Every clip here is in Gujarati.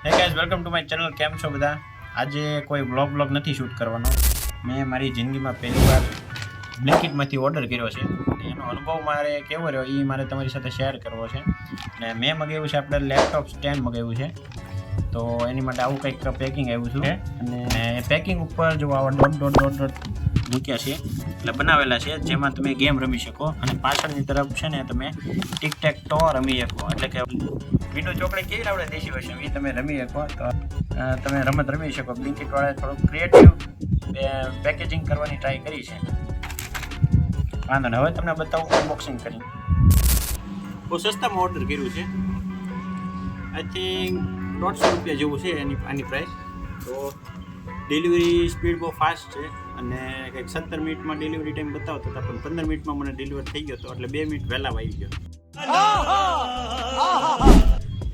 Hey guys welcome to my channel. કેમ છો બધા? આજે કોઈ બ્લોગ નથી શૂટ કરવાનો. મેં મારી જિંદગીમાં પહેલી વાર બ્લિંકિટમાંથી ઓર્ડર કર્યો છે. એનો અનુભવ મારે કેવો રહ્યો એ મારે તમારી સાથે શેર કરવો છે. અને મેં મગાવ્યું છે આપણે લેપટોપ સ્ટેન્ડ મગાવ્યું છે. તો એની માટે આવું કંઈક પેકિંગ આવ્યું છું. અને પેકિંગ ઉપર જો આવા ડોટ મૂક્યા છે એટલે બનાવેલા છે, જેમાં તમે ગેમ રમી શકો. અને પાછળની તરફ છે ને તમે ટિક ટેક ટો રમી શકો. એટલે કે વિન્ડો ચોકડી કેવી આવડે દેશી ભાષા એ તમે રમી શકો. તો તમે રમત રમી શકો. બ્લિંકિટ વાળાએ થોડુંક ક્રિએટિવ પેકેજિંગ કરવાની ટ્રાય કરી છે. વાંધો ને, હવે તમને બતાવું અનબોક્સિંગ કરી. બહુ સસ્તામાં ઓર્ડર કર્યું છે. આઈ થિંક 150 રૂપિયા જેવું છે આની પ્રાઇસ. તો ડિલિવરી સ્પીડ બહુ ફાસ્ટ છે અને કંઈક 17 મિનિટમાં ડિલિવરી ટાઈમ બતાવતો હતા, પણ 15 મિનિટમાં મને ડિલિવર થઈ ગયો હતો. એટલે 2 મિનિટ વહેલા આવી ગયો.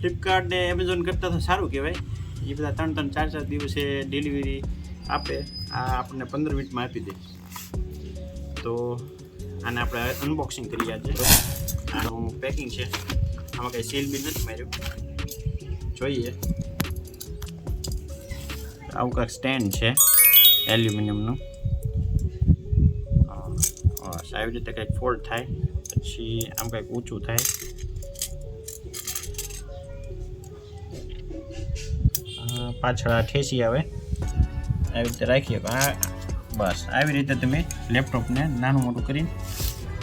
ફ્લિપકાર્ટ ને એમેઝોન કરતાં તો સારું કહેવાય. એ બધા 3-4 દિવસે ડિલિવરી આપે, આ આપણને 15 મિનિટમાં આપી દે. તો આને આપણે અનબોક્સિંગ કરીએ આજે. આનું પેકિંગ છે, આમાં કંઈ સીલ બી નથી માર્યું. જોઈએ. આવું કંઈક સ્ટેન્ડ છે એલ્યુમિનિયમનું. આવી રીતે કંઈક ફોલ્ડ થાય, પછી આમ કંઈક ઊંચું થાય. પાછળ આ ઠેસી આવે, આવી રીતે રાખીએ. બસ આવી રીતે તમે લેપટોપને નાનું મોટું કરીને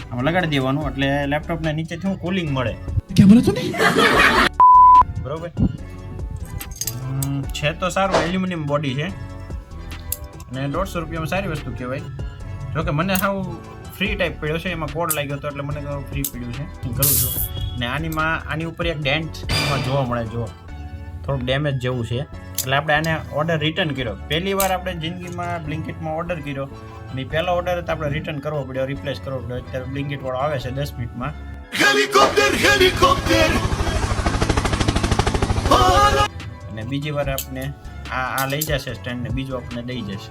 આમાં લગાડી દેવાનું, એટલે લેપટોપને નીચેથી કુલિંગ મળે. બરોબર છે. તો સારું એલ્યુમિનિયમ બોડી છે અને 150 રૂપિયામાં સારી વસ્તુ કહેવાય. જોકે મને હાવ ફ્રી ટાઈપ પડ્યો છે, એમાં કોડ લાગ્યો હતો એટલે મને ફ્રી પડ્યું છે. હું કરું છું. ને આની ઉપર એક ડેન્ટ જોવા મળે, જો થોડુંક ડેમેજ જેવું છે. એટલે આપણે આને ઓર્ડર રિટર્ન કર્યો. પહેલી વાર આપણે જિંદગીમાં બ્લિંકિટમાં ઓર્ડર કર્યો અને પહેલો ઓર્ડર તો આપણે રિટર્ન કરવો પડ્યો, રિપ્લેસ કરવો પડ્યો. અત્યારે બ્લિંકિટ વાળો આવે છે 10 મિનિટમાં. અને બીજી વાર આપણે આ લઈ જશે સ્ટેન્ડ ને બીજું આપણને દઈ જશે.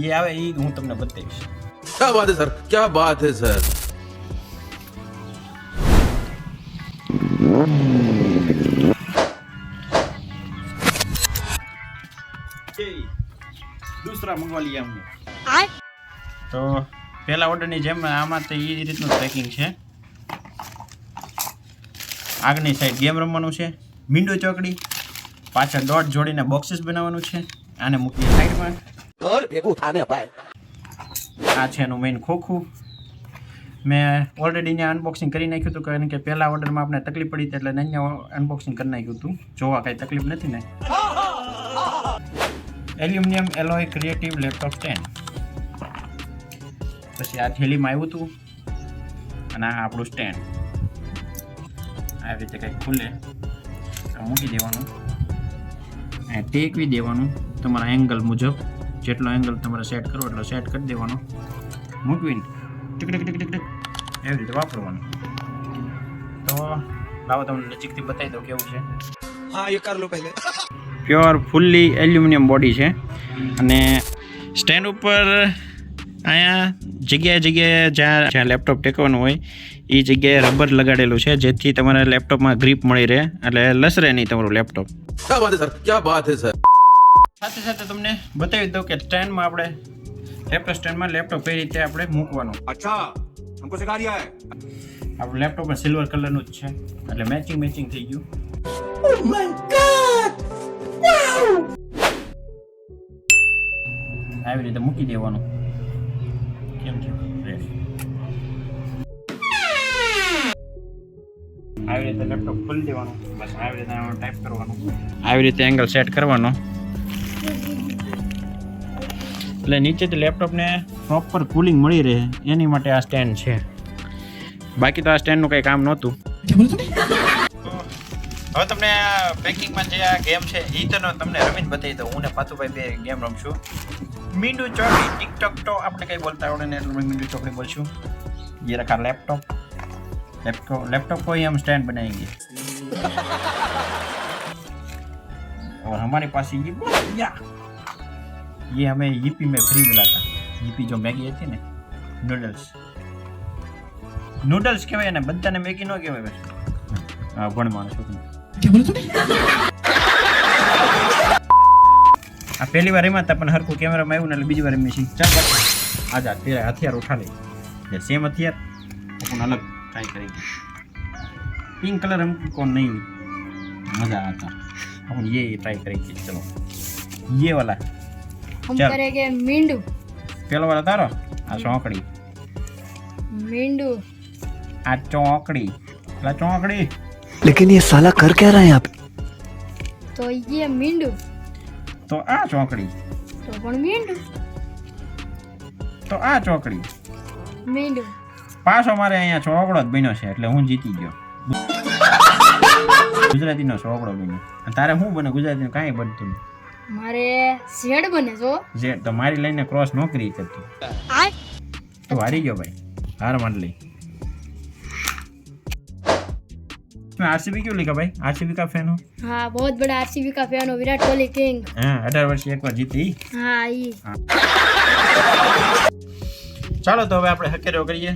એ આવે એ હું તમને બતાવીશ. क्या बात है सर, क्या बात है सर. दूसरा मंगवा लिया हमने. તો પહેલા ઓર્ડરની જેમ આમાં તો એ રીતનું પેકિંગ છે. આગળની સાઈડ ગેમ રમવાનું છે, વિન્ડો ચોકડી, પાછળ ડોટ જોડીને બોક્સીસ બનાવવાનું છે. આને મૂકીએ સાઈડમાં. આ છે એનું મેઇન ખોખું. મેં ઓલરેડી અહીંયા અનબોક્સિંગ કરી નાખ્યું હતું, કારણ કે પહેલા ઓર્ડરમાં આપણે તકલીફ પડી હતી એટલે અહીંયા અનબોક્સિંગ કરી નાખ્યું હતું. જોવા કાંઈ તકલીફ નથી ને. Aluminium alloy creative laptop stand. પછી આ થેલીમાં આવ્યું હતું અને આ આપણું સ્ટેન્ડ. આવી રીતે કંઈક ખુલે, મૂકી દેવાનું અને ટેકવી દેવાનું તમારા એંગલ મુજબ. જેટલો એંગલ તમારે સેટ કરવો એટલો સેટ કરી દેવાનો. મૂકવીને tick tick tick tick tick એવી રીતે વાપરવાનું. તો લાવો તમને નજીકથી બતાવી દઉં કેવું છે. हाँ ये कर लो पहले. પ્યોર ફૂલ્લી એલ્યુમિનિયમ બોડી છે. અને સ્ટેન્ડ ઉપર અહીંયા જગ્યાએ જ્યાં લેપટોપ ટેકવાનું હોય એ જગ્યાએ રબર લગાડેલું છે, જેથી તમારા લેપટોપમાં ગ્રીપ મળી રહે, એટલે લસરે નહીં તમારું લેપટોપ. क्या बात है सर, क्या बात है सर. સાથે સાથે તમને બતાવી દઉં કે સ્ટેન્ડમાં આપણે સ્ટેન્ડમાં લેપટોપ કઈ રીતે આપણે મૂકવાનું. अच्छा हमको सिखा दिया है. આપણું લેપટોપમાં સિલ્વર કલરનું જ છે એટલે મેચિંગ થઈ ગયું. આવી રીતે મૂકી દેવાનું. કેમ છે આવી રીતે લેપટોપ ખોલી દેવાનું. બસ આવી રીતે ટાઈપ કરવાનું, આવી રીતે એંગલ સેટ કરવાનો. એટલે નીચેથી લેપટોપને પ્રોપર કુલિંગ મળી રહે એની માટે આ સ્ટેન્ડ છે. બાકી તો આ સ્ટેન્ડનું કંઈ કામ નહોતું. હવે તમને પેકિંગમાં જે આ ગેમ છે એ તો તમને રમીને બતાવી દઉં. હું ને પાતુભાઈ બે ગેમ રમશું. મીંડુ ચોકડી, ટિકટોક ટો આપણે કંઈ બોલતા આવડે ને એટલે મીંડુ ચોકડી બોલશું. ये रखा लैपटॉप को ही हम स्टैंड बनाएंगे. और हमारे पास ये हमें यूपी में फ्री मिला था. यूपी जो मैगी थी ना, नूडल्स કહેવાય ને, બધાને મેગી ન કહેવાય. ભણ માણસ પહેલી વાર એમાં હતા પણ હરખું કેમેરામાં આવ્યું ને એટલે બીજી વાર એમ છીએ. ચાલ બાકી આજા તેરા હથિયાર ઉઠા લે સેમ હથિયાર अपन अलग ट्राई करेंगे. पिंक कलर हमको नहीं मजा आता, अपन ये ट्राई करेंगे. चलो ये वाला हम चल. करेंगे मींडू. पेलो वाला तारो आ चौकड़ी मींडू. आ चौकड़ी ला चौकड़ी लेकिन ये साला कर क्या रहा है यहाँ पे? तो ये मींडू. तो आ चौकड़ी तो पण मींडू. तो आ चौकड़ी मींडू. પાછો મારે અહીંયા ચોકડો જ બન્યો છે એટલે હું જીતી ગયો. ગુજરાતીનો ચોકડો બન્યો. અને તારે શું બને? ગુજરાતીનું કાંઈ બનતું નહીં. મારે શેડ બને છો. જે તો મારી લઈને ક્રોસ નોકરી કરતી. તું હારી ગયો ભાઈ, હાર मान ली. मैं आरसीबी क्यों लिखा भाई? आरसीबी का फैन हो? हाँ, बहुत बड़ा आरसीबी का फैन हो. विराट कोहली किंग. हाँ 18 વર્ષે એકવાર જીતી. हाँ ये. ચાલો તો હવે આપણે હકેરો કરીએ.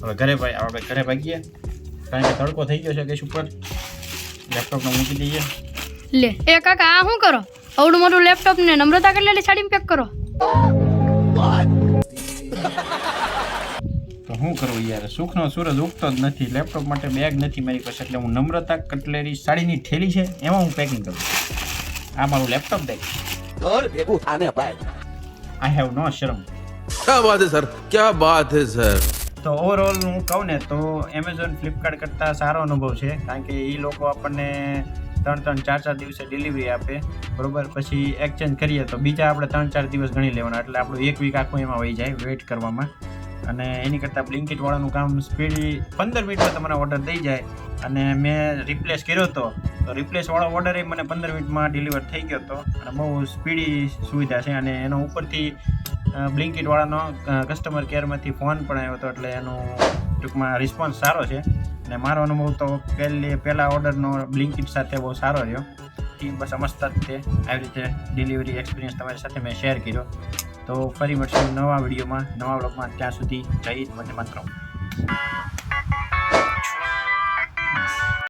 હવે ઘરે ભાઈ આપણે ઘરે ભાગીએ કારણ કે તડકો થઈ ગયો છે ગેસ ઉપર. લેપટોપને મૂકી દઈએ. ले ए काका आ શું કરો? આવડું મોટું લેપટોપ ને નમ્રતા કેટલી સાડીમાં પેક કરો. તો શું કરવું યાર, સુખનો સૂરજ ઉગતો જ નથી. લેપટોપ માટે બેગ નથી મારી પાસે એટલે હું નમ્રતા કટલેરી સાડીની થેલી છે એમાં હું પેકિંગ કરું. આ મારું લેપટોપ દેખ. આઈ હેવ નો શરમ. क्या बात है सर, क्या बात है सर. તો ઓવરઓલ હું કહું ને તો એમેઝોન ફ્લિપકાર્ટ કરતાં સારો અનુભવ છે કારણ કે એ લોકો આપણને 3-4 દિવસે ડિલિવરી આપે બરોબર. પછી એક્સચેન્જ કરીએ તો બીજા આપણે 3-4 દિવસ ગણી લેવાના એટલે આપણું 1 વીક આખું એમાં વહી જાય વેઇટ કરવામાં. અને એની કરતાં બ્લિંકિટ વાળાનું કામ સ્પીડી 15 મિનિટમાં તમારા ઓર્ડર દઈ જાય. અને મેં રિપ્લેસ કર્યો હતો તો રિપ્લેસ વાળો ઓર્ડર મને 15 મિનિટમાં ડિલિવર થઈ ગયો હતો. અને બહુ સ્પીડી સુવિધા છે. અને એનો ઉપરથી બ્લિંકિટ વાળાનો કસ્ટમર કેરમાંથી ફોન પણ આવ્યો હતો એટલે એનો ટૂંકમાં રિસ્પોન્સ સારો છે. અને મારો અનુભવ તો પહેલા ઓર્ડરનો બ્લિંકિટ સાથે બહુ સારો રહ્યો. ટીમ બસ સમજતા જ તે આવી રીતે ડિલિવરી એક્સપિરિયન્સ તમારી સાથે મેં શેર કર્યો. તો ફરી મળશું નવા વિડીયોમાં નવા વ્લોગમાં. ત્યાં સુધી જય હિન્દ, વંદે માતરમ.